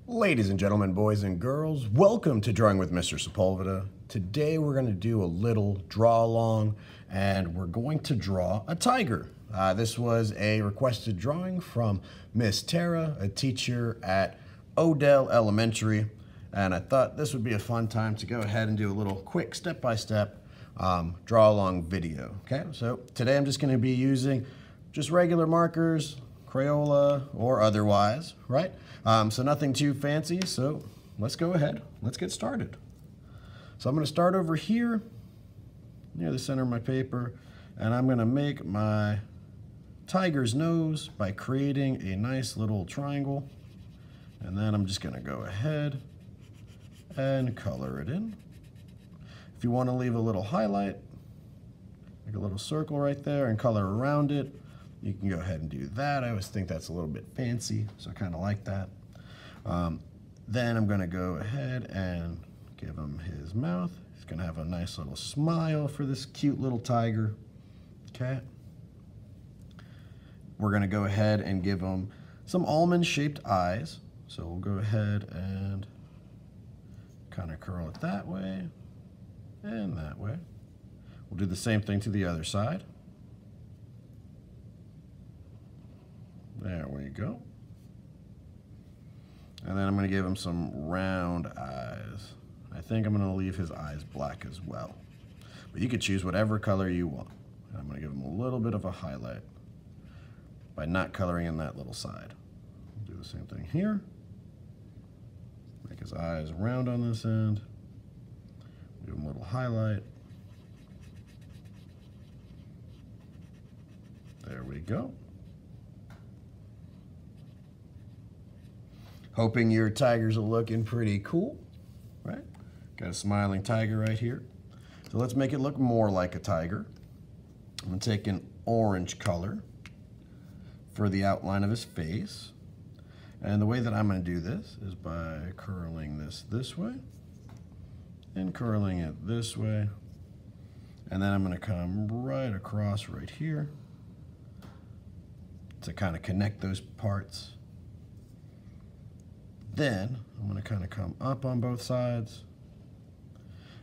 Ladies and gentlemen, boys and girls, welcome to Drawing with Mr. Sepulveda. Today we're going to do a little draw along and we're going to draw a tiger. This was a requested drawing from Miss Tara, a teacher at Odell Elementary, and I thought this would be a fun time to go ahead and do a little quick step-by-step draw along video. Okay, so today I'm just going to be using just regular markers, Crayola or otherwise, right? So nothing too fancy, so let's go ahead, let's get started. So I'm going to start over here near the center of my paper, and I'm going to make my tiger's nose by creating a nice little triangle, and then I'm just going to go ahead and color it in. If you want to leave a little highlight, like a little circle right there, and color around it, you can go ahead and do that. I always think that's a little bit fancy, so I kind of like that. Then I'm going to go ahead and give him his mouth. He's going to have a nice little smile for this cute little tiger. Okay. We're going to go ahead and give him some almond-shaped eyes. So we'll go ahead and kind of curl it that way and that way. We'll do the same thing to the other side. There we go. And then I'm going to give him some round eyes. I think I'm going to leave his eyes black as well. But you could choose whatever color you want. I'm going to give him a little bit of a highlight by not coloring in that little side. Do the same thing here. Make his eyes round on this end. Give him a little highlight. There we go. Hoping your tigers are looking pretty cool, right? Got a smiling tiger right here. So let's make it look more like a tiger. I'm gonna take an orange color for the outline of his face. And the way that I'm gonna do this is by curling this way and curling it this way. And then I'm gonna come right across right here to kind of connect those parts. Then I'm going to kind of come up on both sides,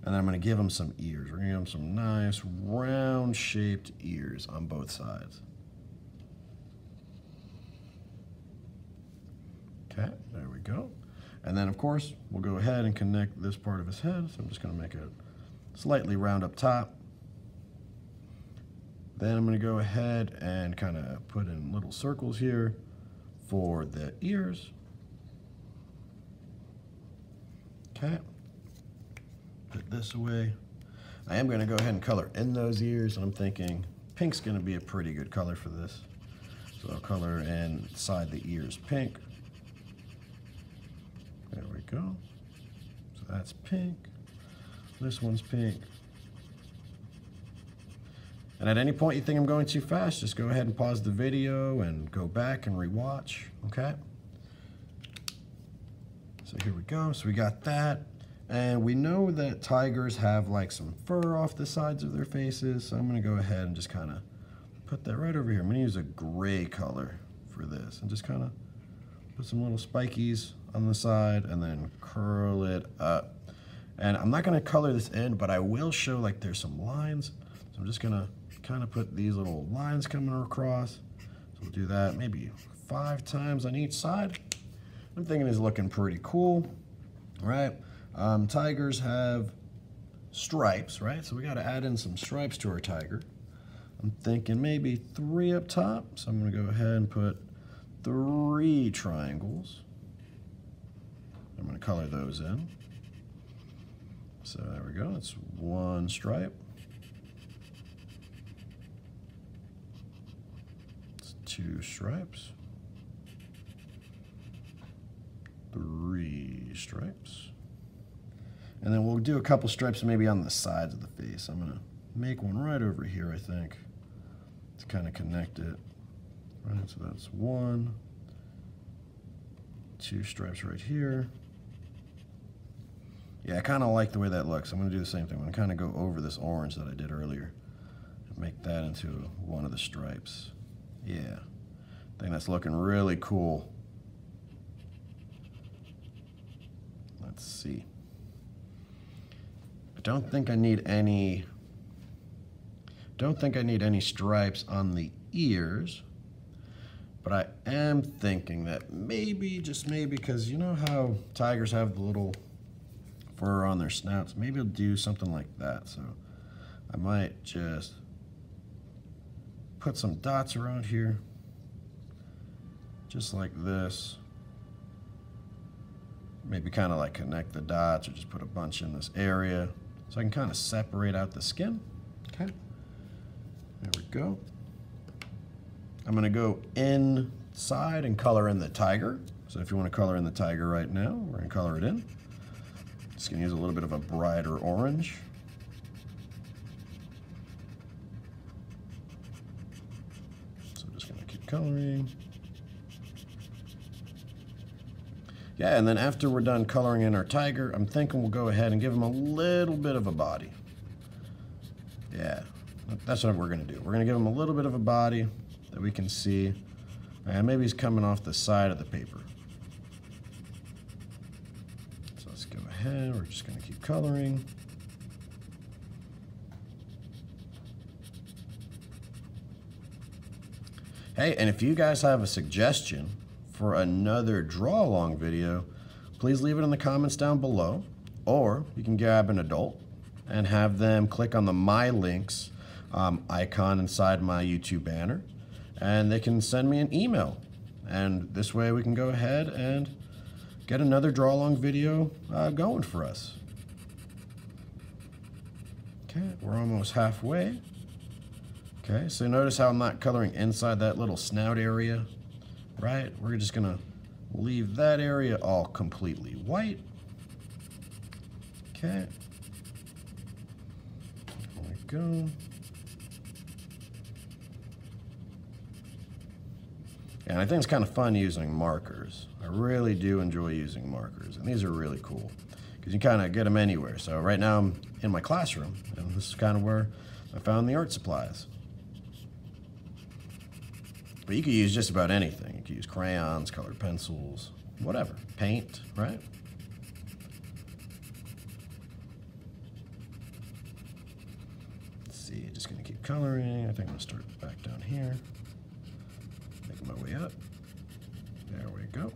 and then I'm going to give them some ears. We're going to give them some nice round shaped ears on both sides. Okay, there we go. And then of course we'll go ahead and connect this part of his head. So I'm just going to make it slightly round up top. Then I'm going to go ahead and kind of put in little circles here for the ears. Okay, put this away. I am going to go ahead and color in those ears. I'm thinking pink's going to be a pretty good color for this. So I'll color inside the ears pink. There we go. So that's pink. This one's pink. And at any point you think I'm going too fast, just go ahead and pause the video and go back and rewatch, okay? So here we go, so we got that. And we know that tigers have like some fur off the sides of their faces, so I'm gonna go ahead and just kind of put that right over here. I'm gonna use a gray color for this and just kind of put some little spikies on the side and then curl it up. And I'm not gonna color this in, but I will show like there's some lines. So I'm just gonna kind of put these little lines coming across. So we'll do that maybe 5 times on each side. I'm thinking it's looking pretty cool, right? Tigers have stripes, right? So we got to add in some stripes to our tiger. I'm thinking maybe 3 up top. So I'm going to go ahead and put 3 triangles. I'm going to color those in. So there we go. That's 1 stripe. It's 2 stripes. 3 stripes. And then we'll do a couple stripes maybe on the sides of the face. I'm gonna make one right over here, I think, to kind of connect it. Right, so that's 1, 2 stripes right here. Yeah, I kind of like the way that looks. I'm gonna do the same thing. I'm gonna kind of go over this orange that I did earlier and make that into one of the stripes. Yeah, I think that's looking really cool. Let's see. I don't think I need any stripes on the ears, but I am thinking that maybe, just maybe, because you know how tigers have the little fur on their snouts, maybe I'll do something like that. So I might just put some dots around here, just like this. Maybe kind of like connect the dots, or just put a bunch in this area so I can kind of separate out the skin. Okay, there we go. I'm going to go inside and color in the tiger. So if you want to color in the tiger right now, we're going to color it in. Just going to use a little bit of a brighter orange. So I'm just going to keep coloring. Yeah, and then after we're done coloring in our tiger, I'm thinking we'll go ahead and give him a little bit of a body. Yeah, that's what we're going to do. We're going to give him a little bit of a body that we can see. And maybe he's coming off the side of the paper. So let's go ahead. We're just going to keep coloring. Hey, and if you guys have a suggestion for another draw along video, please leave it in the comments down below, or you can grab an adult and have them click on the My Links icon inside my YouTube banner, and they can send me an email, and this way we can go ahead and get another draw along video going for us. Okay, we're almost halfway. Okay, so notice how I'm not coloring inside that little snout area. Right, we're just gonna leave that area all completely white. Okay, there we go. And I think it's kind of fun using markers. I really do enjoy using markers, and these are really cool because you kind of get them anywhere. So right now I'm in my classroom, and this is kind of where I found the art supplies. But you could use just about anything. You could use crayons, colored pencils, whatever. Paint, right? Let's see, just gonna keep coloring. I think I'm gonna start back down here. Making my way up. There we go.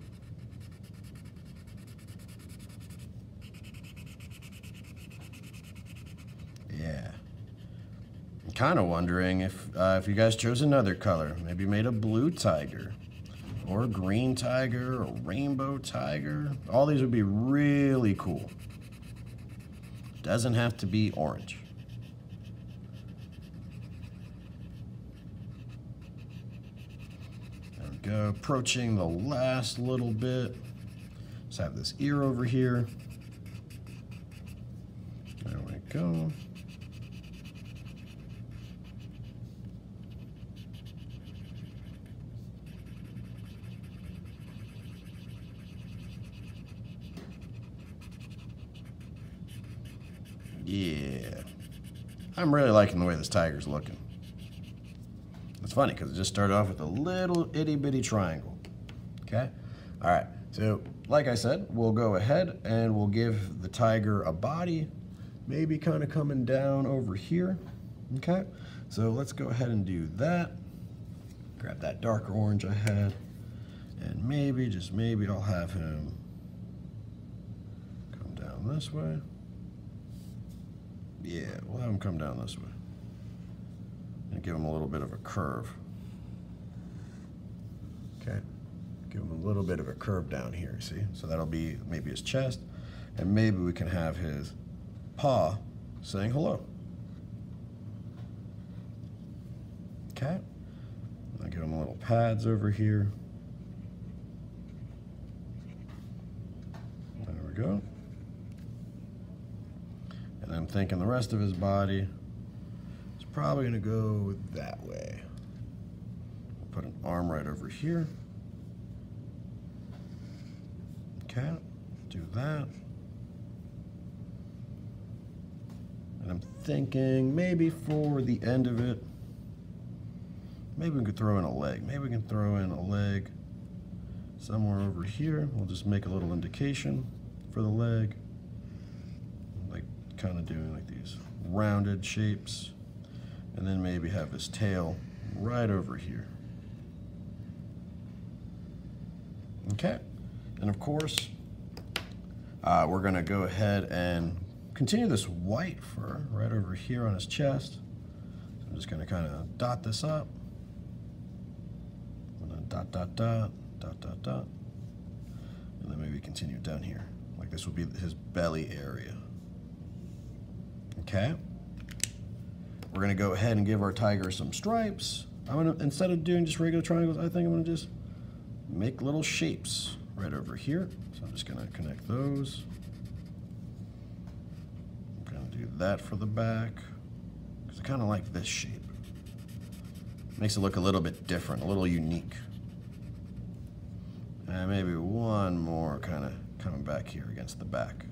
Yeah. I'm kind of wondering if you guys chose another color, maybe made a blue tiger, or a green tiger, or rainbow tiger. All these would be really cool. Doesn't have to be orange. There we go, approaching the last little bit. Let's have this ear over here. There we go. Yeah, I'm really liking the way this tiger's looking. It's funny because it just started off with a little itty bitty triangle. Okay, all right, so like I said, we'll go ahead and we'll give the tiger a body, maybe kind of coming down over here. Okay, so let's go ahead and do that. Grab that darker orange I had, and maybe, just maybe, I'll have him come down this way. Yeah, we'll have him come down this way and give him a little bit of a curve. Okay, give him a little bit of a curve down here, see? So that'll be maybe his chest, and maybe we can have his paw saying hello. Okay, I'll give him little pads over here. There we go. And I'm thinking the rest of his body is probably gonna go that way. Put an arm right over here. Okay, do that. And I'm thinking maybe for the end of it, maybe we could throw in a leg. Maybe we can throw in a leg somewhere over here. We'll just make a little indication for the leg. Like kind of doing like these rounded shapes. And then maybe have his tail right over here. Okay, and of course, we're gonna go ahead and continue this white fur right over here on his chest. So I'm just gonna kind of dot this up. And then dot, dot, dot, dot, dot, dot. And then maybe continue down here. Like this would be his belly area. Okay. We're gonna go ahead and give our tiger some stripes. I'm gonna, instead of doing just regular triangles, I think I'm gonna just make little shapes right over here. So I'm just gonna connect those. I'm gonna do that for the back, because I kind of like this shape. Makes it look a little bit different, a little unique. And maybe one more kind of coming back here against the back.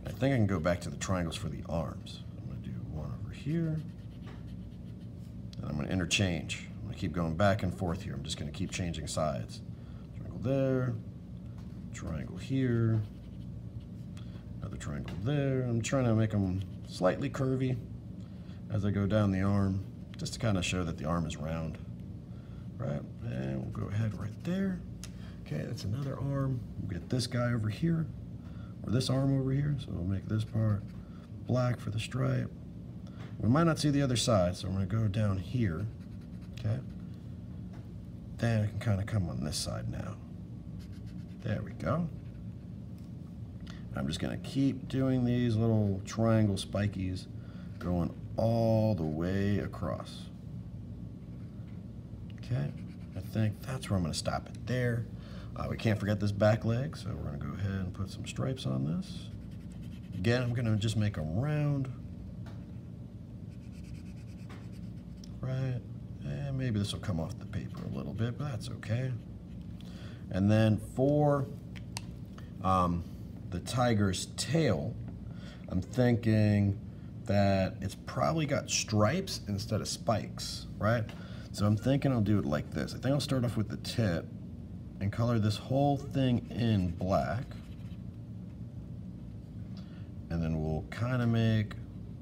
I think I can go back to the triangles for the arms. I'm gonna do one over here. And I'm going to interchange. I'm going to keep going back and forth here. I'm just going to keep changing sides. Triangle there, triangle here, another triangle there. I'm trying to make them slightly curvy as I go down the arm, just to kind of show that the arm is round. Right, and we'll go ahead right there. Okay, that's another arm. We'll get this guy over here, or this arm over here. So we'll make this part black for the stripe. We might not see the other side, so I'm going to go down here, okay? Then I can kind of come on this side now. There we go. I'm just going to keep doing these little triangle spikies going all the way across. Okay, I think that's where I'm going to stop it there. We can't forget this back leg, so we're going to go ahead and put some stripes on this. Again, I'm going to just make them round. Right, and maybe this will come off the paper a little bit, but that's okay. And then for the tiger's tail, I'm thinking that it's probably got stripes instead of spikes, right? So I'm thinking I'll do it like this. I think I'll start off with the tip and color this whole thing in black. And then we'll kind of make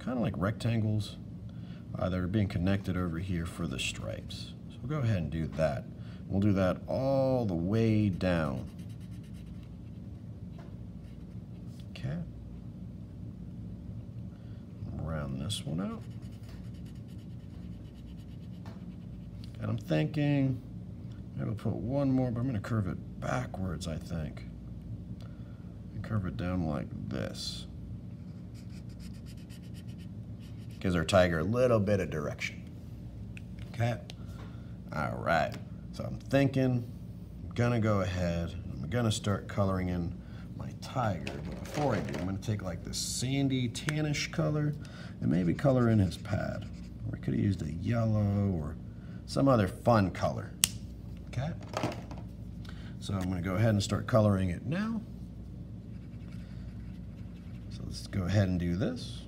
like rectangles that are being connected over here for the stripes. So we'll go ahead and do that. We'll do that all the way down. Okay. Round this one out. And I'm thinking maybe I'll put one more, but I'm going to curve it backwards, I think. And curve it down like this. Gives our tiger a little bit of direction. Okay. All right. So I'm thinking I'm gonna go ahead. I'm gonna start coloring in my tiger. But before I do, I'm gonna take like this sandy tannish color and maybe color in his pad. Or I could have used a yellow or some other fun color. Okay. So I'm gonna go ahead and start coloring it now. So let's go ahead and do this.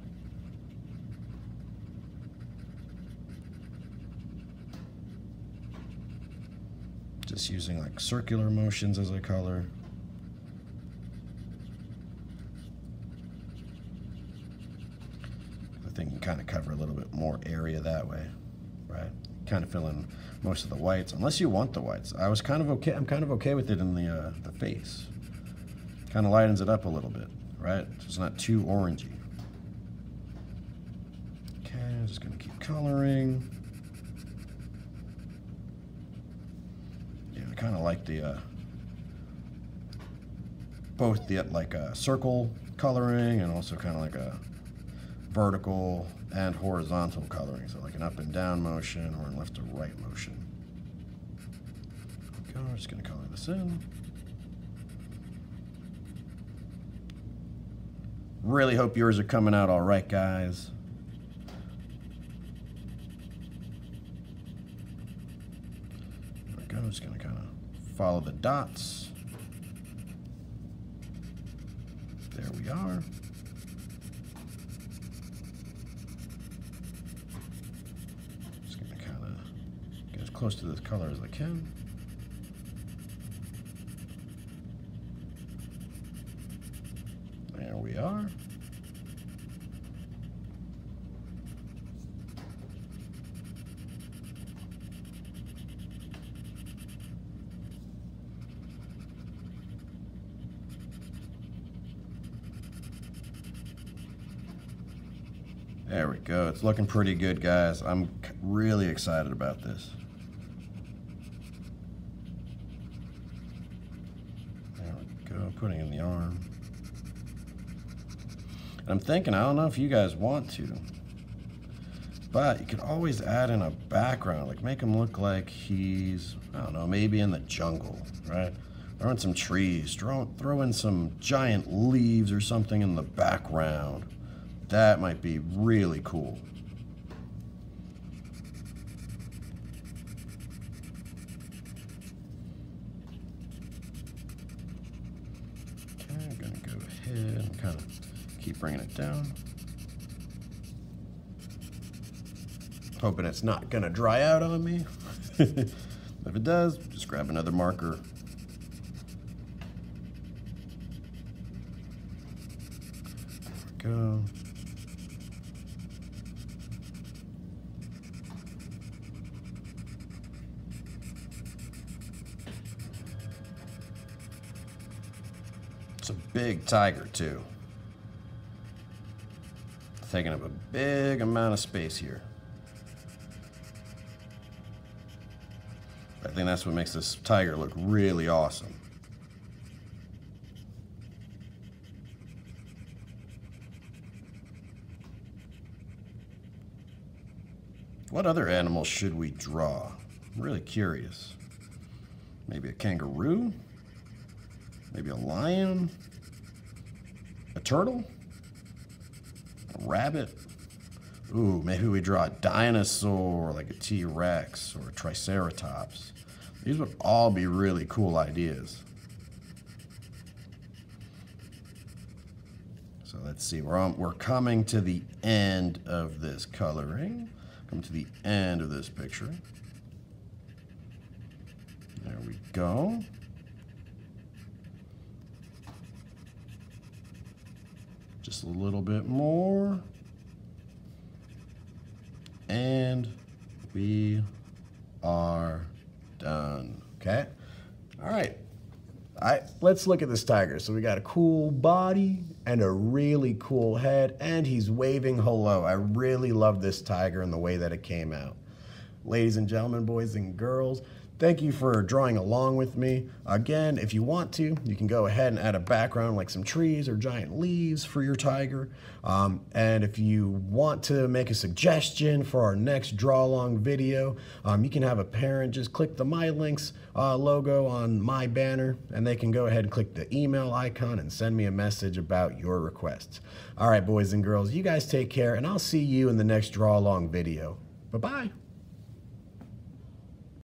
Just using like circular motions as I color. I think you can kind of cover a little bit more area that way, right? Kind of fill in most of the whites, unless you want the whites. I'm kind of okay with it in the face. Kind of lightens it up a little bit, right? So it's not too orangey. Okay, I'm just gonna keep coloring. I kind of like the both the circle coloring and also kind of like a vertical and horizontal coloring, so like an up and down motion or a left to right motion. Okay, I'm just going to color this in. Really hope yours are coming out all right, guys. There we go. I'm just going to kind of follow the dots. There we are. Just going to kind of get as close to this color as I can. There we are. There we go. It's looking pretty good, guys. I'm really excited about this. There we go. Putting in the arm. And I'm thinking, I don't know if you guys want to, but you could always add in a background, like make him look like he's, I don't know, maybe in the jungle, right? Throw in some trees, throw in some giant leaves or something in the background. That might be really cool. Okay, I'm gonna go ahead and kind of keep bringing it down. Hoping it's not gonna dry out on me. If it does, just grab another marker. There we go. It's a big tiger too. Taking up a big amount of space here. I think that's what makes this tiger look really awesome. What other animals should we draw? I'm really curious. Maybe a kangaroo? Maybe a lion? A turtle? A rabbit? Ooh, maybe we draw a dinosaur, like a T-Rex or a Triceratops. These would all be really cool ideas. So let's see, we're coming to the end of this coloring. Come to the end of this picture. There we go. Just a little bit more. And we are done. Okay? All right. Let's look at this tiger. So we got a cool body and a really cool head, and he's waving hello. I really love this tiger and the way that it came out. Ladies and gentlemen, boys and girls, thank you for drawing along with me. Again, if you want to, you can go ahead and add a background like some trees or giant leaves for your tiger. And if you want to make a suggestion for our next draw along video, you can have a parent just click the My Links logo on my banner, and they can go ahead and click the email icon and send me a message about your requests. All right, boys and girls, you guys take care, and I'll see you in the next draw along video. Bye-bye.